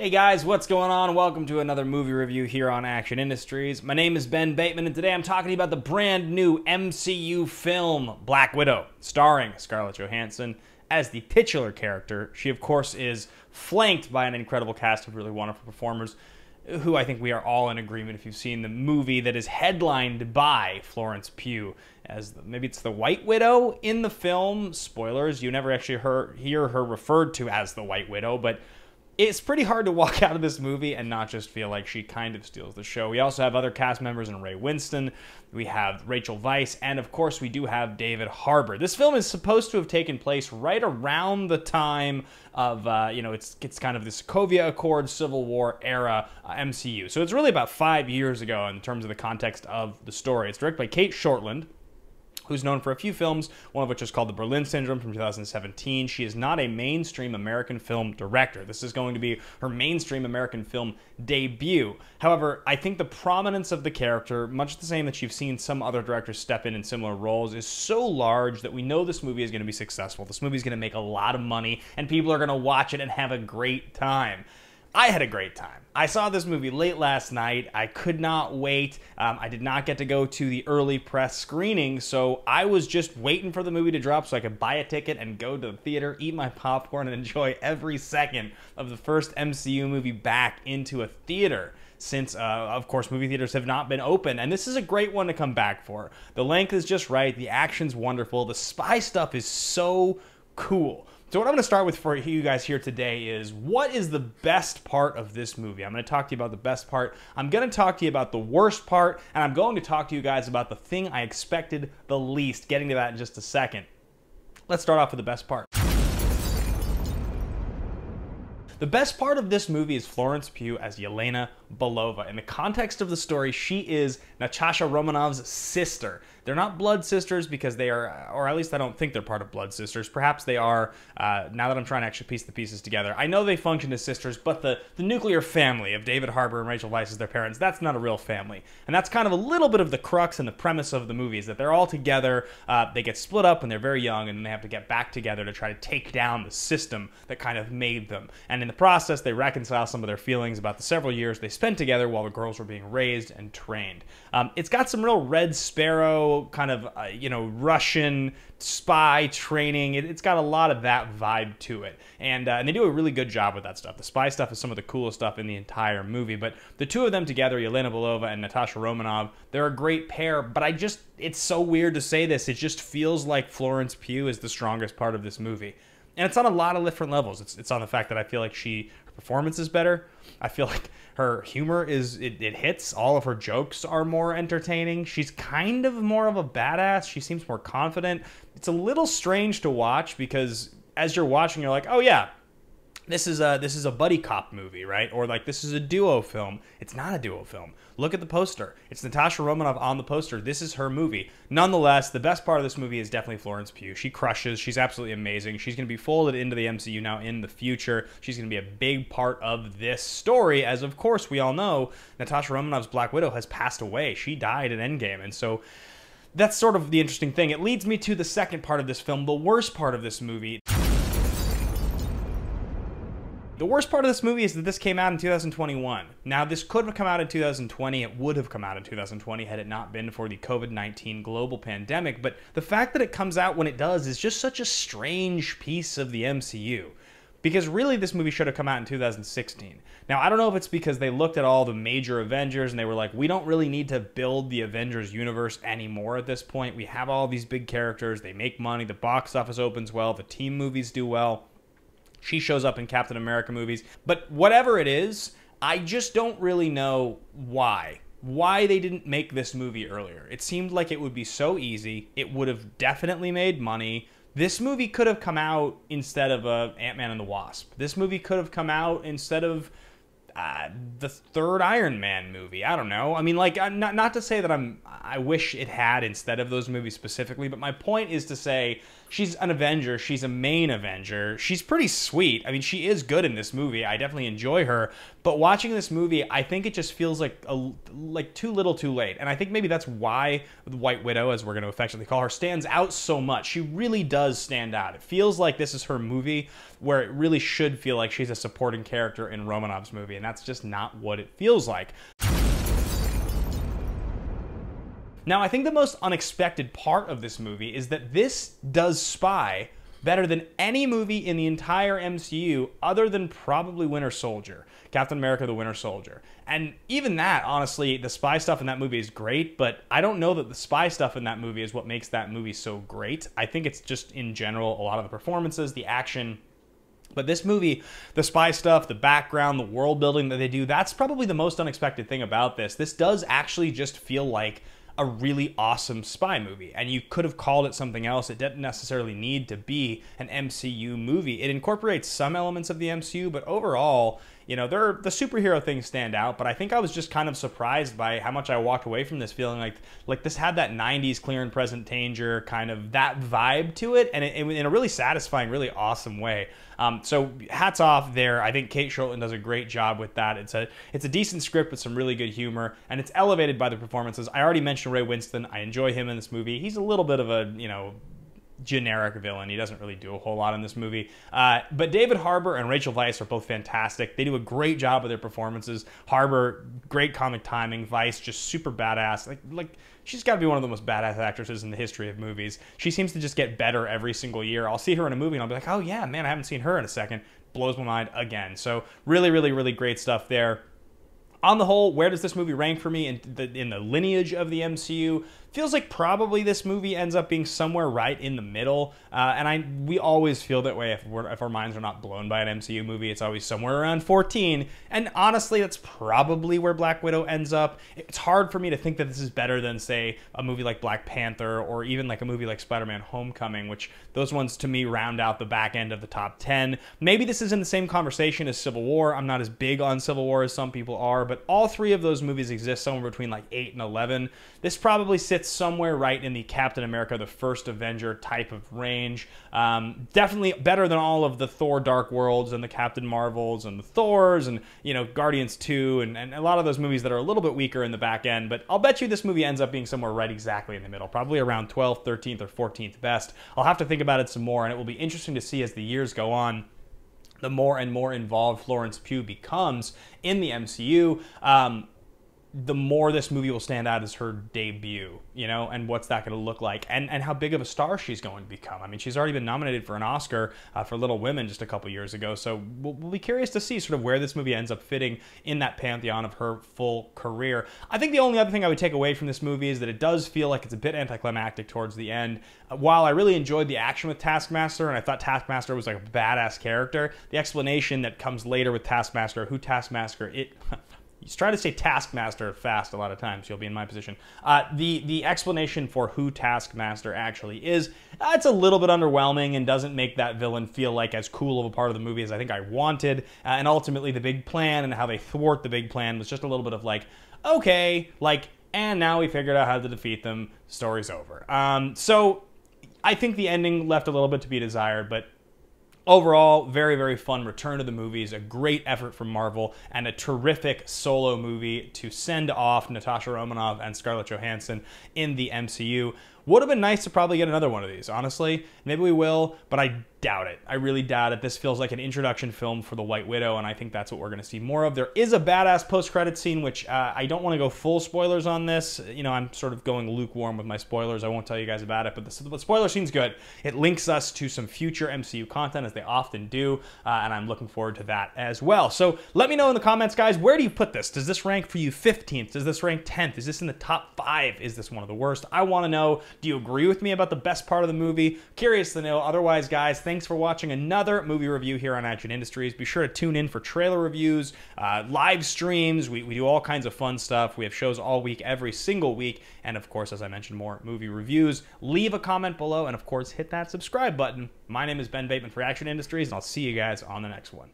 Hey guys, what's going on? Welcome to another movie review here on Action Industries. My name is Ben Bateman, and today I'm talking to you about the brand new MCU film, Black Widow, starring Scarlett Johansson as the titular character. She, of course, is flanked by an incredible cast of really wonderful performers, who I think we are all in agreement if you've seen the movie that is headlined by Florence Pugh as maybe it's the White Widow in the film. Spoilers, you never actually hear her referred to as the White Widow, but it's pretty hard to walk out of this movie and not just feel like she kind of steals the show. We also have other cast members in Ray Winston, we have Rachel Weisz, and of course we do have David Harbour. This film is supposed to have taken place right around the time of, it's kind of the Sokovia Accords, Civil War era MCU. So it's really about 5 years ago in terms of the context of the story. It's directed by Kate Shortland, who's known for a few films, one of which is called The Berlin Syndrome from 2017. She is not a mainstream American film director. This is going to be her mainstream American film debut. However, I think the prominence of the character, much the same that you've seen some other directors step in similar roles, is so large that we know this movie is going to be successful. This movie is going to make a lot of money, and people are going to watch it and have a great time. I had a great time. I saw this movie late last night. I could not wait. I did not get to go to the early press screening, so I was just waiting for the movie to drop so I could buy a ticket and go to the theater, eat my popcorn, and enjoy every second of the first MCU movie back into a theater since, of course, movie theaters have not been open, and this is a great one to come back for. The length is just right. The action's wonderful. The spy stuff is so cool. So what I'm going to start with for you guys here today is, what is the best part of this movie? I'm going to talk to you about the best part. I'm going to talk to you about the worst part, and I'm going to talk to you guys about the thing I expected the least. Getting to that in just a second. Let's start off with the best part. The best part of this movie is Florence Pugh as Yelena Belova. In the context of the story, she is Natasha Romanoff's sister. They're not blood sisters because they are, or at least I don't think they're part of blood sisters. Perhaps they are, now that I'm trying to actually piece the pieces together. I know they function as sisters, but the nuclear family of David Harbour and Rachel Weisz as their parents, that's not a real family. And that's kind of a little bit of the crux and the premise of the movie, is that they're all together, they get split up when they're very young, and then they have to get back together to try to take down the system that kind of made them. And in the process, they reconcile some of their feelings about the several years they spent together while the girls were being raised and trained. It's got some real Red Sparrow kind of, Russian spy training. It's got a lot of that vibe to it. And they do a really good job with that stuff. The spy stuff is some of the coolest stuff in the entire movie. But the two of them together, Yelena Belova and Natasha Romanoff, they're a great pair. But it's so weird to say this. It just feels like Florence Pugh is the strongest part of this movie. And it's on a lot of different levels. It's on the fact that I feel like her performance is better. I feel like her humor it hits. All of her jokes are more entertaining. She's kind of more of a badass. She seems more confident. It's a little strange to watch because as you're watching, you're like, oh yeah, this is a buddy cop movie, right? Or like, this is a duo film. It's not a duo film. Look at the poster. It's Natasha Romanoff on the poster. This is her movie. Nonetheless, the best part of this movie is definitely Florence Pugh. She crushes. She's absolutely amazing. She's going to be folded into the MCU now in the future. She's going to be a big part of this story, as of course we all know, Natasha Romanoff's Black Widow has passed away. She died in Endgame, and so that's sort of the interesting thing. It leads me to the second part of this film, the worst part of this movie. The worst part of this movie is that this came out in 2021. Now, this could have come out in 2020. It would have come out in 2020 had it not been for the COVID-19 global pandemic. But the fact that it comes out when it does is just such a strange piece of the MCU. Because really, this movie should have come out in 2016. Now, I don't know if it's because they looked at all the major Avengers and they were like, we don't really need to build the Avengers universe anymore at this point. We have all these big characters. They make money. The box office opens well. The team movies do well. She shows up in Captain America movies. But whatever it is, I just don't really know why they didn't make this movie earlier. It seemed like it would be so easy. It would have definitely made money. This movie could have come out instead of Ant-Man and the Wasp. This movie could have come out instead of the third Iron Man movie. I don't know. I mean, like, not to say that I wish it had instead of those movies specifically, but my point is to say she's an Avenger. She's a main Avenger. She's pretty sweet. I mean, she is good in this movie. I definitely enjoy her, But watching this movie, I think it just feels like too little too late. And I think maybe that's why the White Widow, as we're going to affectionately call her, stands out so much. She really does stand out. It feels like this is her movie where it really should feel like she's a supporting character in Romanov's movie, and that's just not what it feels like. Now, I think the most unexpected part of this movie is that this does spy better than any movie in the entire MCU other than probably Winter Soldier. Captain America the Winter Soldier. And even that, honestly, the spy stuff in that movie is great, but I don't know that the spy stuff in that movie is what makes that movie so great. I think it's just, in general, a lot of the performances, the action. But this movie, the spy stuff, the background, the world building that they do, that's probably the most unexpected thing about this. This does actually just feel like a really awesome spy movie, and you could have called it something else. It didn't necessarily need to be an MCU movie. It incorporates some elements of the MCU, but overall, you know, the superhero things stand out, but I think I was just kind of surprised by how much I walked away from this feeling like this had that 90s Clear and Present Danger kind of that vibe to it, and in a really satisfying, really awesome way. So hats off there. I think Kate Shortland does a great job with that. It's a decent script with some really good humor, and it's elevated by the performances. I already mentioned Ray Winston. I enjoy him in this movie. He's a little bit of a, you know, generic villain. He doesn't really do a whole lot in this movie. But David Harbour and Rachel Weisz are both fantastic. They do a great job with their performances. Harbour, great comic timing. Weisz, just super badass. Like she's got to be one of the most badass actresses in the history of movies. She seems to just get better every single year. I'll see her in a movie and I'll be like, oh yeah, man, I haven't seen her in a second. Blows my mind again. So really, really, really great stuff there. On the whole, where does this movie rank for me in the lineage of the MCU? Feels like probably this movie ends up being somewhere right in the middle, and we always feel that way if our minds are not blown by an MCU movie. It's always somewhere around 14, and honestly, that's probably where Black Widow ends up. It's hard for me to think that this is better than, say, a movie like Black Panther, or even like a movie like Spider-Man Homecoming, which those ones to me round out the back end of the top 10. Maybe this is in the same conversation as Civil War. I'm not as big on Civil War as some people are, but all three of those movies exist somewhere between like 8 and 11. This probably sits somewhere right in the Captain America, the First Avenger type of range. Definitely better than all of the Thor Dark Worlds and the Captain Marvels and the Thors and, you know, Guardians 2 and a lot of those movies that are a little bit weaker in the back end. But I'll bet you this movie ends up being somewhere right exactly in the middle, probably around 12th, 13th, or 14th best. I'll have to think about it some more, and it will be interesting to see as the years go on the more and more involved Florence Pugh becomes in the MCU. The more this movie will stand out as her debut, you know, and what's that going to look like, and how big of a star she's going to become. I mean, she's already been nominated for an Oscar for Little Women just a couple years ago, so we'll be curious to see sort of where this movie ends up fitting in that pantheon of her full career. I think the only other thing I would take away from this movie is that it does feel like it's a bit anticlimactic towards the end. While I really enjoyed the action with Taskmaster, and I thought Taskmaster was like a badass character, the explanation that comes later with Taskmaster, who Taskmaster you try to say Taskmaster fast a lot of times, you'll be in my position. The explanation for who Taskmaster actually is, it's a little bit underwhelming and doesn't make that villain feel like as cool of a part of the movie as I think I wanted. And ultimately, the big plan and how they thwart the big plan was just a little bit of like, okay, like, and now we figured out how to defeat them, story's over. So I think the ending left a little bit to be desired, but overall, very, very fun return to the movies, a great effort from Marvel, and a terrific solo movie to send off Natasha Romanoff and Scarlett Johansson in the MCU. Would have been nice to probably get another one of these, honestly. Maybe we will, but I doubt it. I really doubt it. This feels like an introduction film for the White Widow, and I think that's what we're going to see more of. There is a badass post-credit scene, which I don't want to go full spoilers on this. You know, I'm sort of going lukewarm with my spoilers. I won't tell you guys about it, but the spoiler scene's good. It links us to some future MCU content, as they often do, and I'm looking forward to that as well. So let me know in the comments, guys, where do you put this? Does this rank for you 15th? Does this rank 10th? Is this in the top 5? Is this one of the worst? I want to know. Do you agree with me about the best part of the movie? Curious to know. Otherwise, guys, thanks for watching another movie review here on Action Industries. Be sure to tune in for trailer reviews, live streams. We do all kinds of fun stuff. We have shows all week, every single week. And of course, as I mentioned, more movie reviews. Leave a comment below, and of course, hit that subscribe button. My name is Ben Bateman for Action Industries, and I'll see you guys on the next one.